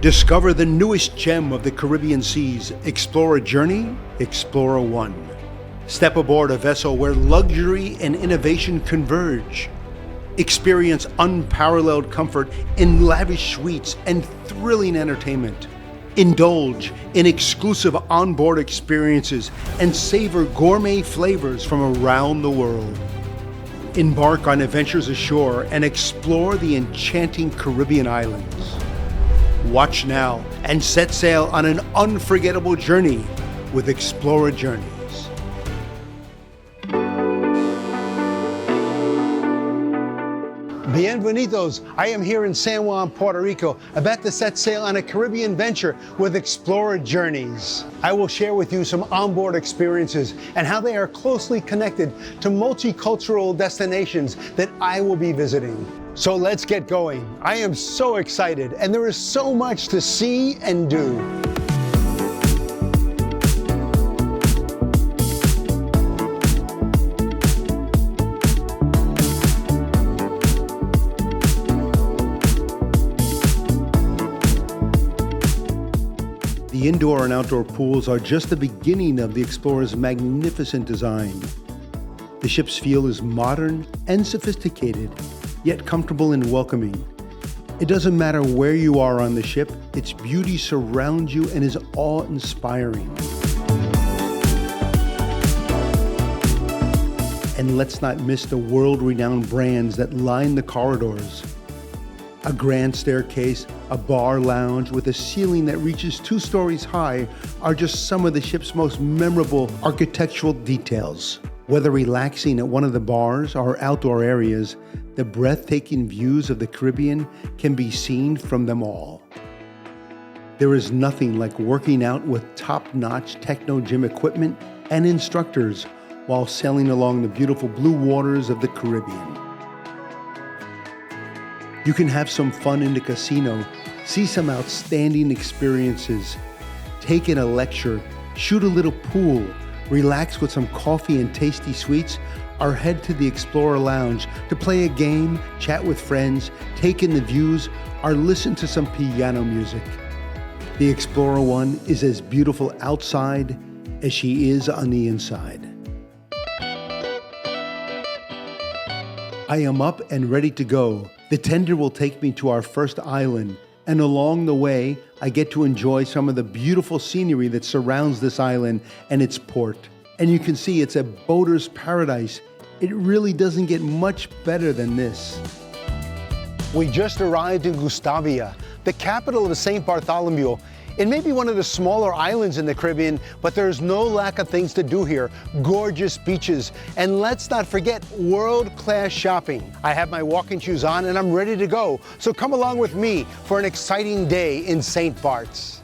Discover the newest gem of the Caribbean seas. Explore a journey, Explora I. Step aboard a vessel where luxury and innovation converge. Experience unparalleled comfort in lavish suites and thrilling entertainment. Indulge in exclusive onboard experiences and savor gourmet flavors from around the world. Embark on adventures ashore and explore the enchanting Caribbean islands. Watch now and set sail on an unforgettable journey with Explora Journeys. Bienvenidos! I am here in San Juan, Puerto Rico, about to set sail on a Caribbean venture with Explora Journeys. I will share with you some onboard experiences and how they are closely connected to multicultural destinations that I will be visiting. So let's get going. I am so excited, and there is so much to see and do. The indoor and outdoor pools are just the beginning of the Explora's magnificent design. The ship's feel is modern and sophisticated, yet comfortable and welcoming. It doesn't matter where you are on the ship, its beauty surrounds you and is awe-inspiring. And let's not miss the world-renowned brands that line the corridors. A grand staircase, a bar lounge with a ceiling that reaches 2 stories high are just some of the ship's most memorable architectural details. Whether relaxing at one of the bars or outdoor areas, the breathtaking views of the Caribbean can be seen from them all. There is nothing like working out with top-notch techno gym equipment and instructors while sailing along the beautiful blue waters of the Caribbean. You can have some fun in the casino, see some outstanding experiences, take in a lecture, shoot a little pool, relax with some coffee and tasty sweets, or head to the Explorer Lounge to play a game, chat with friends, take in the views, or listen to some piano music. The Explorer I is as beautiful outside as she is on the inside. I am up and ready to go. The tender will take me to our first island, and along the way, I get to enjoy some of the beautiful scenery that surrounds this island and its port. And you can see it's a boater's paradise. It really doesn't get much better than this. We just arrived in Gustavia, the capital of St. Bartholomew. It may be one of the smaller islands in the Caribbean, but there's no lack of things to do here. Gorgeous beaches, and let's not forget world-class shopping. I have my walking shoes on and I'm ready to go. So come along with me for an exciting day in St. Barths.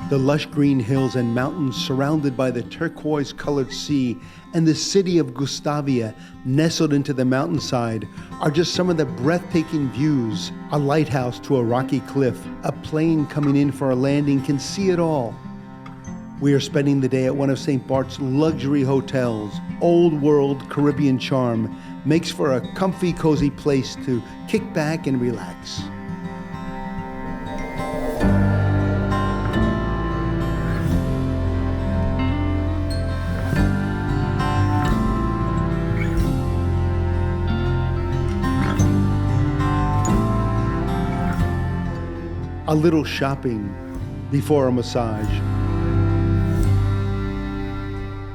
The lush green hills and mountains surrounded by the turquoise-colored sea and the city of Gustavia nestled into the mountainside are just some of the breathtaking views. A lighthouse to a rocky cliff, a plane coming in for a landing can see it all. We are spending the day at one of St. Bart's luxury hotels. Old world Caribbean charm makes for a comfy, cozy place to kick back and relax. A little shopping before a massage.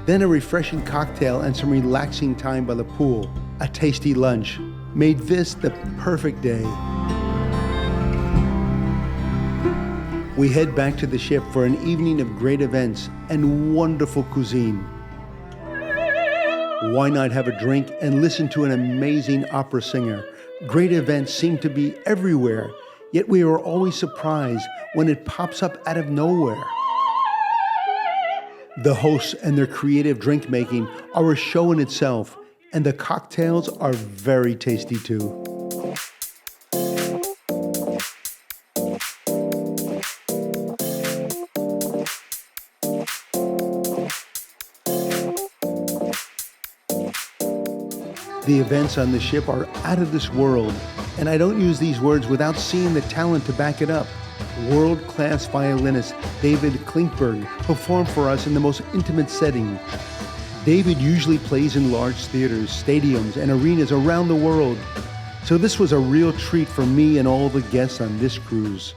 Then a refreshing cocktail and some relaxing time by the pool. A tasty lunch made this the perfect day. We head back to the ship for an evening of great events and wonderful cuisine. Why not have a drink and listen to an amazing opera singer? Great events seem to be everywhere, yet we are always surprised when it pops up out of nowhere. The hosts and their creative drink making are a show in itself, and the cocktails are very tasty too. The events on the ship are out of this world, and I don't use these words without seeing the talent to back it up. World-class violinist David Klinkberg performed for us in the most intimate setting. David usually plays in large theaters, stadiums, and arenas around the world. So this was a real treat for me and all the guests on this cruise.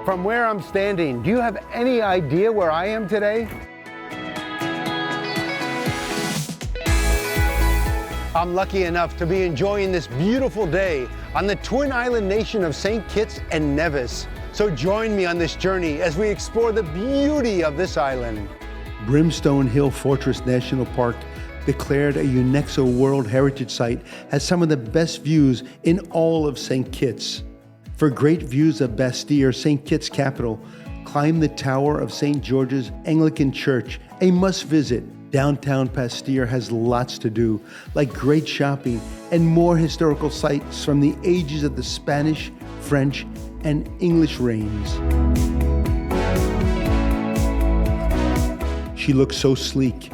From where I'm standing, do you have any idea where I am today? I'm lucky enough to be enjoying this beautiful day on the twin island nation of St. Kitts and Nevis. So join me on this journey as we explore the beauty of this island. Brimstone Hill Fortress National Park, declared a UNESCO World Heritage Site, has some of the best views in all of St. Kitts. For great views of Bastille, St. Kitts' capital, climb the tower of St. George's Anglican Church, a must-visit. Downtown Bastille has lots to do, like great shopping and more historical sites from the ages of the Spanish, French, and English reigns. She looks so sleek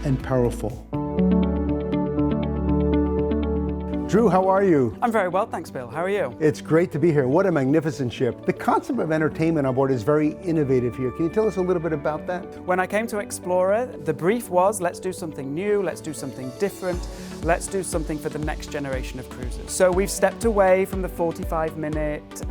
and powerful. Drew, how are you? I'm very well, thanks, Bill. How are you? It's great to be here. What a magnificent ship. The concept of entertainment on board is very innovative here. Can you tell us a little bit about that? When I came to Explorer, the brief was, let's do something new, let's do something different, let's do something for the next generation of cruisers. So we've stepped away from the 45-minute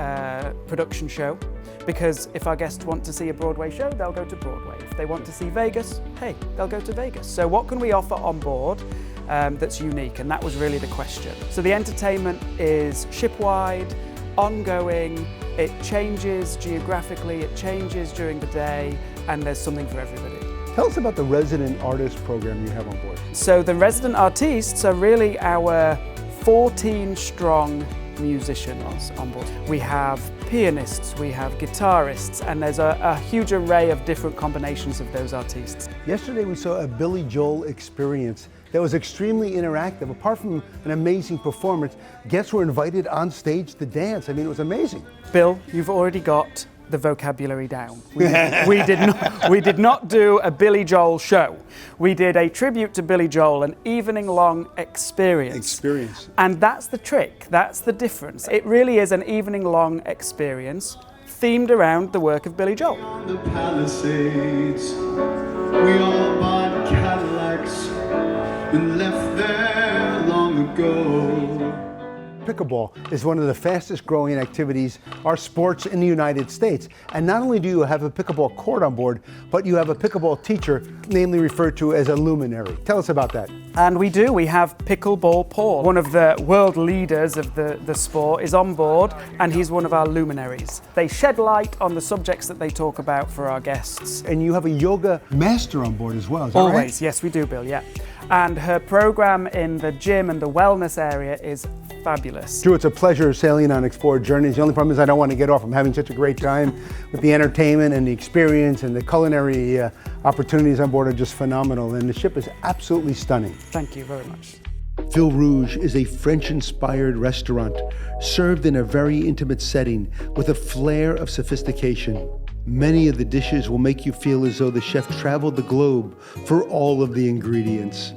production show, because if our guests want to see a Broadway show, they'll go to Broadway. If they want to see Vegas, hey, they'll go to Vegas. So what can we offer on board that's unique? And that was really the question. So the entertainment is ship-wide, ongoing, it changes geographically, it changes during the day, and there's something for everybody. Tell us about the resident artist program you have on board. So the resident artistes are really our 14-strong musicians on board. We have pianists, we have guitarists, and there's a huge array of different combinations of those artists. Yesterday we saw a Billy Joel experience that was extremely interactive. Apart from an amazing performance, guests were invited on stage to dance. I mean, it was amazing. Bill, you've already got the vocabulary down. We did not do a Billy Joel show. We did a tribute to Billy Joel, an evening-long experience. And that's the trick, that's the difference. It really is an evening-long experience themed around the work of Billy Joel. On the Palisades, we all bought Cadillacs and left there long ago. Pickleball is one of the fastest growing activities or sports in the United States. And not only do you have a pickleball court on board, but you have a pickleball teacher, namely referred to as a luminary. Tell us about that. And we do. We have Pickleball Paul, one of the world leaders of the sport, is on board, and he's one of our luminaries. They shed light on the subjects that they talk about for our guests. And you have a yoga master on board as well, is that Always, right? yes, we do, Bill, yeah. And her program in the gym and the wellness area is fabulous. Drew, it's a pleasure sailing on Explorer Journeys. The only problem is I don't want to get off. I'm having such a great time with the entertainment and the experience, and the culinary opportunities on board are just phenomenal, and the ship is absolutely stunning. Thank you very much. Fil Rouge is a French-inspired restaurant served in a very intimate setting with a flair of sophistication. Many of the dishes will make you feel as though the chef traveled the globe for all of the ingredients.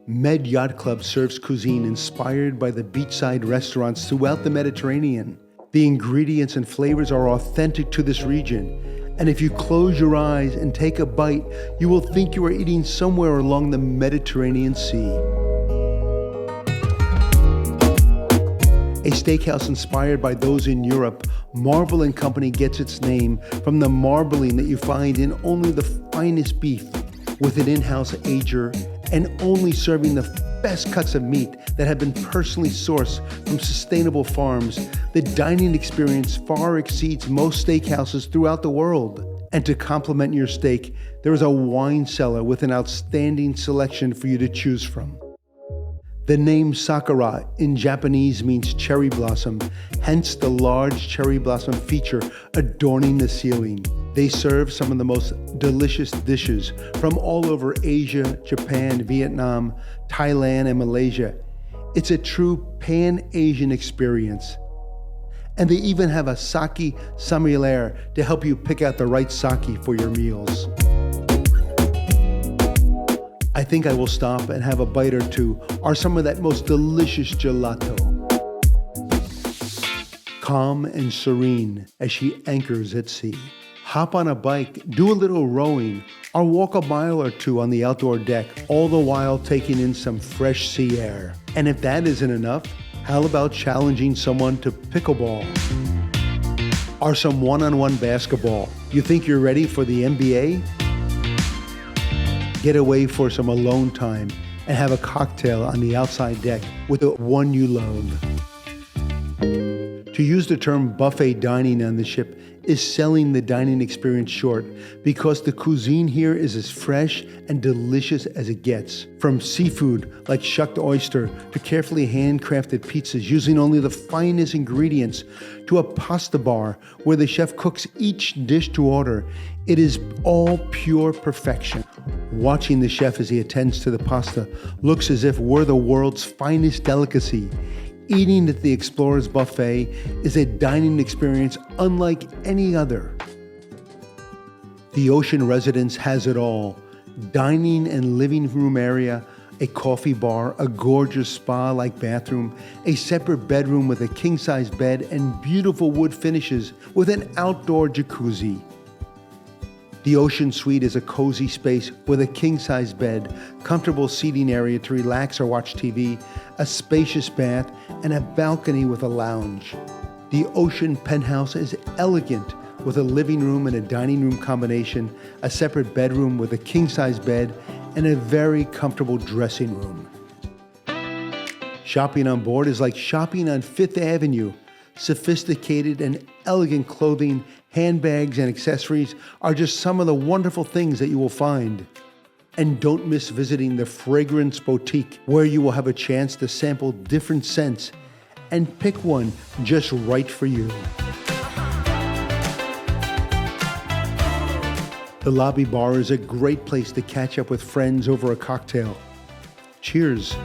Med Yacht Club serves cuisine inspired by the beachside restaurants throughout the Mediterranean. The ingredients and flavors are authentic to this region, and if you close your eyes and take a bite, you will think you are eating somewhere along the Mediterranean Sea. A steakhouse inspired by those in Europe, Marble & Company gets its name from the marbling that you find in only the finest beef, with an in-house ager and only serving the best cuts of meat that have been personally sourced from sustainable farms. The dining experience far exceeds most steakhouses throughout the world. And to complement your steak, there is a wine cellar with an outstanding selection for you to choose from. The name Sakura in Japanese means cherry blossom, hence the large cherry blossom feature adorning the ceiling. They serve some of the most delicious dishes from all over Asia, Japan, Vietnam, Thailand, and Malaysia. It's a true pan-Asian experience. And they even have a sake sommelier to help you pick out the right sake for your meals. I think I will stop and have a bite or two, or some of that most delicious gelato. Calm and serene as she anchors at sea. Hop on a bike, do a little rowing, or walk a mile or two on the outdoor deck, all the while taking in some fresh sea air. And if that isn't enough, how about challenging someone to pickleball? Or some one-on-one basketball? You think you're ready for the NBA? Get away for some alone time and have a cocktail on the outside deck with the one you love. To use the term buffet dining on the ship is selling the dining experience short because the cuisine here is as fresh and delicious as it gets. From seafood like shucked oyster to carefully handcrafted pizzas using only the finest ingredients to a pasta bar where the chef cooks each dish to order, it is all pure perfection. Watching the chef as he attends to the pasta looks as if we're the world's finest delicacy. Eating at the Explorer's Buffet is a dining experience unlike any other. The Ocean residence has it all. Dining and living room area, a coffee bar, a gorgeous spa-like bathroom, a separate bedroom with a king-size bed and beautiful wood finishes with an outdoor jacuzzi. The Ocean Suite is a cozy space with a king-size bed, comfortable seating area to relax or watch TV, a spacious bath, and a balcony with a lounge. The Ocean Penthouse is elegant with a living room and a dining room combination, a separate bedroom with a king-size bed, and a very comfortable dressing room. Shopping on board is like shopping on Fifth Avenue. Sophisticated and elegant clothing, handbags, and accessories are just some of the wonderful things that you will find. And don't miss visiting the Fragrance Boutique, where you will have a chance to sample different scents and pick one just right for you. The lobby bar is a great place to catch up with friends over a cocktail. Cheers.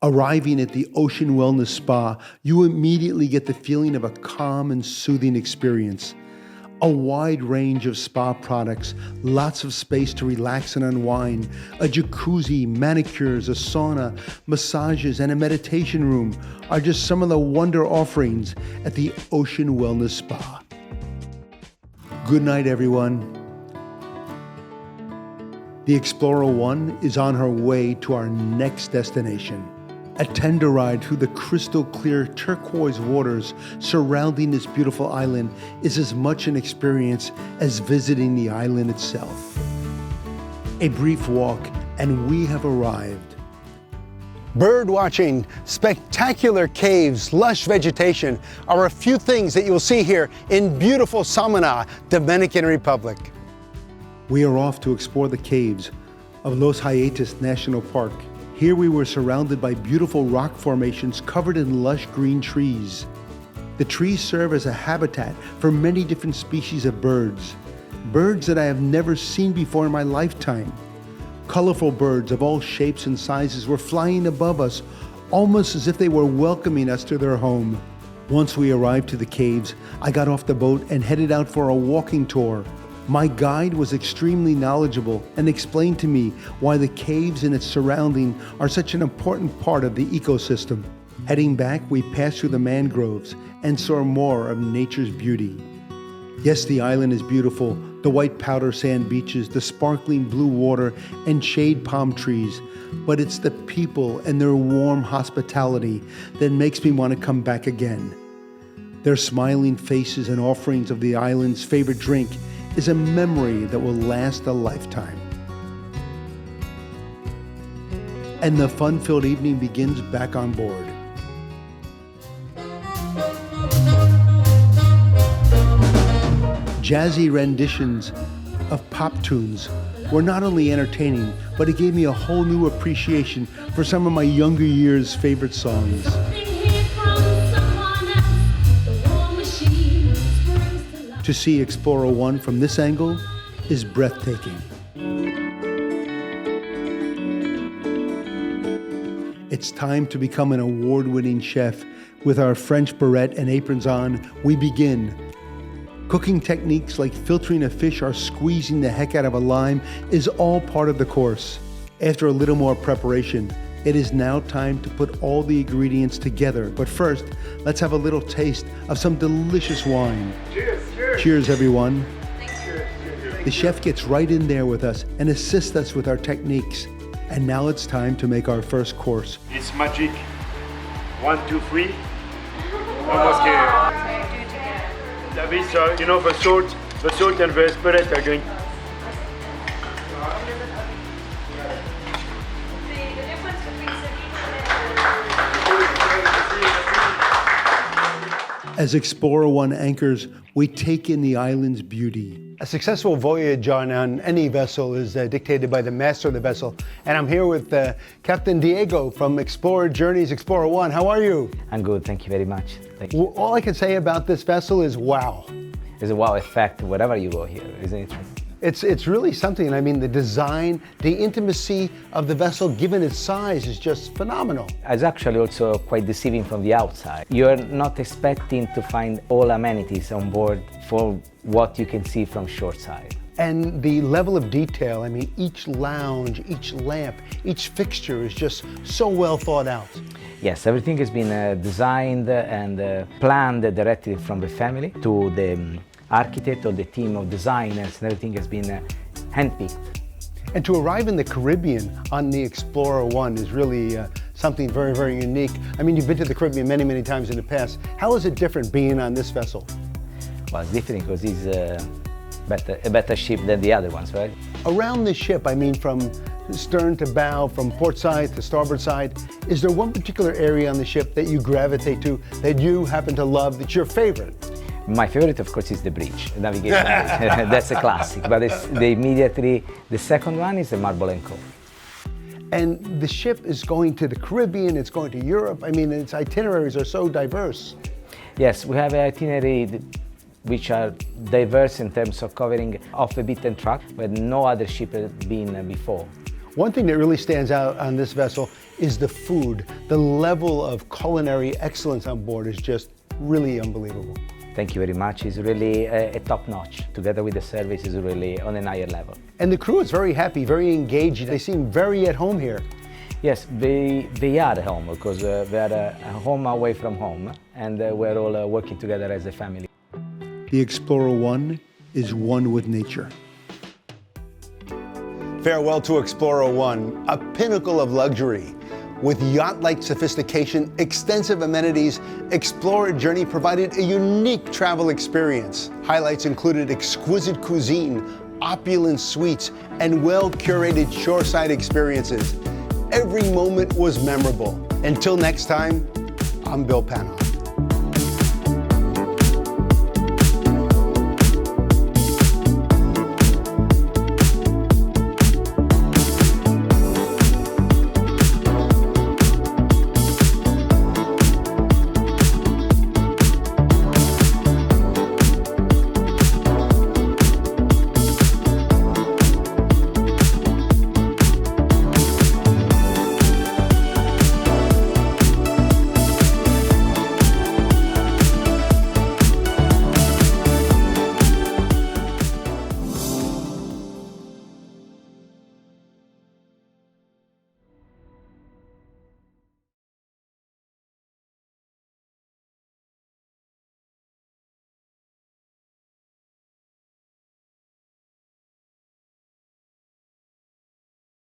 Arriving at the Ocean Wellness Spa, you immediately get the feeling of a calm and soothing experience. A wide range of spa products, lots of space to relax and unwind, a jacuzzi, manicures, a sauna, massages, and a meditation room are just some of the wonder offerings at the Ocean Wellness Spa. Good night, everyone. The Explorer One is on her way to our next destination. A tender ride through the crystal clear turquoise waters surrounding this beautiful island is as much an experience as visiting the island itself. A brief walk and we have arrived. Bird watching, spectacular caves, lush vegetation are a few things that you'll see here in beautiful Samana, Dominican Republic. We are off to explore the caves of Los Hayetes National Park. Here we were surrounded by beautiful rock formations covered in lush green trees. The trees serve as a habitat for many different species of birds. Birds that I have never seen before in my lifetime. Colorful birds of all shapes and sizes were flying above us, almost as if they were welcoming us to their home. Once we arrived to the caves, I got off the boat and headed out for a walking tour. My guide was extremely knowledgeable and explained to me why the caves and its surrounding are such an important part of the ecosystem. Heading back, we passed through the mangroves and saw more of nature's beauty. Yes, the island is beautiful, the white powder sand beaches, the sparkling blue water, and shade palm trees, but it's the people and their warm hospitality that makes me want to come back again. Their smiling faces and offerings of the island's favorite drink is a memory that will last a lifetime. And the fun-filled evening begins back on board. Jazzy renditions of pop tunes were not only entertaining, but it gave me a whole new appreciation for some of my younger years' favorite songs. To see Explorer One from this angle is breathtaking. It's time to become an award-winning chef. With our French beret and aprons on, we begin. Cooking techniques like filtering a fish or squeezing the heck out of a lime is all part of the course. After a little more preparation, it is now time to put all the ingredients together. But first, let's have a little taste of some delicious wine. Cheers, cheers. Cheers, everyone. Cheers, cheers. The chef gets right in there with us and assists us with our techniques. And now it's time to make our first course. It's magic. 1, 2, 3. Almost here. David, you know, the salt and the spirit are going. As Explorer I anchors, we take in the island's beauty. A successful voyage on any vessel is dictated by the master of the vessel. And I'm here with Captain Diego from Explorer Journeys Explorer I. How are you? I'm good, thank you very much. Thank you. All I can say about this vessel is wow. There's a wow effect wherever you go here, isn't it? It's really something. I mean, the design, the intimacy of the vessel, given its size, is just phenomenal. It's actually also quite deceiving from the outside. You're not expecting to find all amenities on board for what you can see from shoreside. And the level of detail, I mean, each lounge, each lamp, each fixture is just so well thought out. Yes, everything has been designed and planned directly from the family to the architect or the team of designers, and everything has been handpicked. And to arrive in the Caribbean on the Explorer I is really something very, very unique. I mean, you've been to the Caribbean many, many times in the past. How is it different being on this vessel? Well, it's different because it's a better ship than the other ones, right? Around the ship, I mean, from stern to bow, from port side to starboard side, is there one particular area on the ship that you gravitate to, that you happen to love, that's your favorite? My favorite, of course, is the bridge, the navigation bridge. That's a classic. But the second one is the Marble and Cove. And the ship is going to the Caribbean, it's going to Europe. I mean, its itineraries are so diverse. Yes, we have an itinerary which are diverse in terms of covering off the beaten track, where no other ship has been before. One thing that really stands out on this vessel is the food. The level of culinary excellence on board is just really unbelievable. Thank you very much. It's really a top-notch. Together with the service, is really on an higher level. And the crew is very happy, very engaged. They seem very at home here. Yes, they are at home because they are a home away from home, and we're all working together as a family. The Explorer I is one with nature. Farewell to Explorer I, a pinnacle of luxury. With yacht-like sophistication, extensive amenities, Explorer Journey provided a unique travel experience. Highlights included exquisite cuisine, opulent suites, and well-curated shoreside experiences. Every moment was memorable. Until next time, I'm Bill Panos.